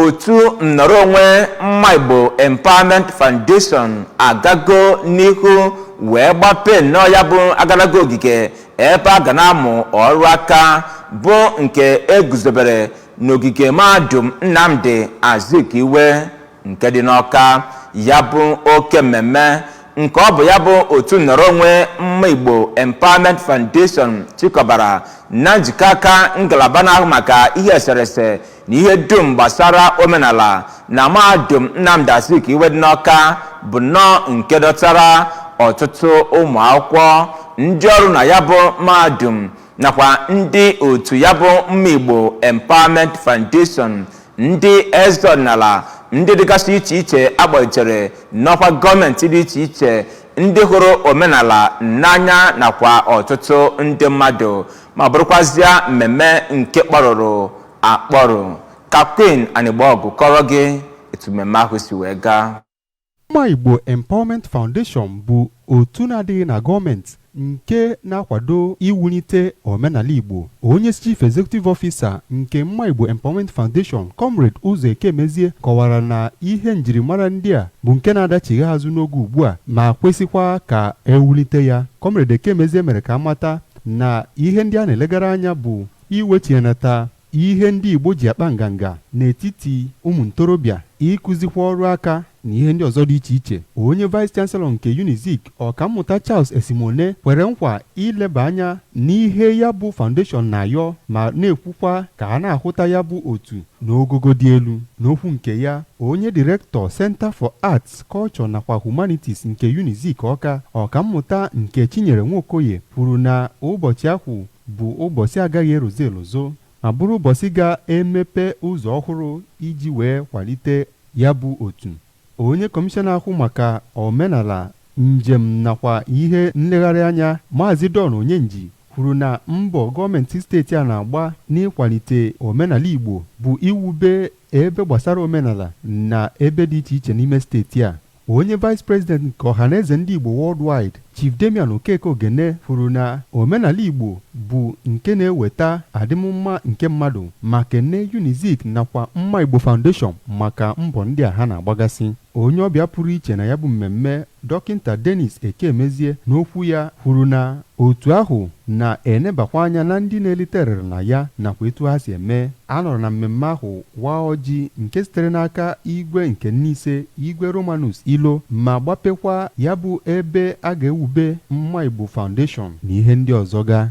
otu nnọrọ onwe Mmigbo Empowerment Foundation agago n'ihu wee gbapee nnọọ ya bụ agalaga ogige ebe a ga na-amụ ọrụ aka bụ nke eguzobere n'ogige mahadum Nnamdi Azikiwe nke dị n'Awka. Ya bụ oke mmemme nke ọ bụ ya bụ otu nnọrọ onwe Mmigbo Empowerment Foundation chịkọbara na njikọ aka ngalaba na-ahụ maka ihe eserese na ihe dum gbasara omenala na mahadum Nnamdi Azikiwe dị n'Awka bụ nnọọ nke dọtara ọtụtụ ụmụ akwụkwọ, ndị ọrụ na ya bụ mahadum nakwa ndị otu ya bụ Mmigbo Empowerment Foundation, ndị eze ọdịnala, ndị dịgasị iche iche agbachitere n'ọkwa gọọmenti dị iche iche, ndị hụrụ omenala n'anya nakwa ọtụtụ ndị mmadụ, ma bụrụkwazịa mmemme nke kpọrụrụ akpọrọ. Ka Queen Anigbo kọrọ gị etu mmemme ahụ si wee gaa. Mmigbo Empowerment Foundation bụ otu na-adịghị na gọọmenti nke na-akwado iwulite omenala Igbo. Onye Chief Executive Officer nke Mmigbo Empowerment Foundation, Comrade Ụzọ Ekemezie, kọwara na ihe njirimara ndị a bụ nke na-adachighị azụ n'oge ugbu a ma kwesịkwa ka ewulite ya. Comrade Ekemezie mere ka amata na ihe ndị a na-elegara anya bụ iwechienata ihe ndị Igbo ji akpa nganga n'etiti ụmụ ntorobịa, ịkụzikwa ọrụ aka na ihe ndị ọzọ dị iche iche. Onye Vice Chancellor nke Unizik, Ọkammụta Charles Esimone, kwere nkwa ileba anya n'ihe ya bụ foundation na-ayọ ma na-ekwukwa ka a na-ahụta ya bụ otu n'ogogo dị elu. N'okwu nke ya, onye Director Center for Arts, Culture nakwa Humanities nke Unizik Awka, Ọkammụta nke Chinyere Nwokoye, kwuru na ụbọchị ahụ bụ ụbọchị agaghị erozi elozo ma bụrụ ụbọchị ga-emepe ụzọ ọhụrụ iji wee kwalite ya bụ otu. Onye kọmishọna ahụ maka omenala, njem nakwa ihe nlegharị anya, Maazị Don Onyenji, kwuru na mbọ gọọmenti steeti a na-agba n'ịkwalite omenala Igbo bụ iwube ebe gbasara omenala na ebe dị iche iche n'ime steeti a. Onye Vice President nke Ọhaneze ndị Igbo Worldwide, Chief Damian Okeke Ogene, kwuru na omenala Igbo bụ nke na-eweta adịmụmma nke mmadụ ma kene Unizik nakwa Mmigbo Foundation maka mbọ ndị a ha na-agbagasị. Onye ọbịa pụrụ iche na ya bụ mmemme, Dọkịta Dennis Ekemezie, n'okwu ya kwuru na otu ahụ na-enebakwa anya na ndị na-eliterịrị na ya nakwa etu ha si eme. A nọrọ na mmemme ahụ waa ọjị nke sitere n'aka igwe nke Nise, Igwe Romanus Ilo, ma gbapekwa ya bụ ebe a ga-ewube Mmigbo Foundation na ihe ndị ọzọ ga.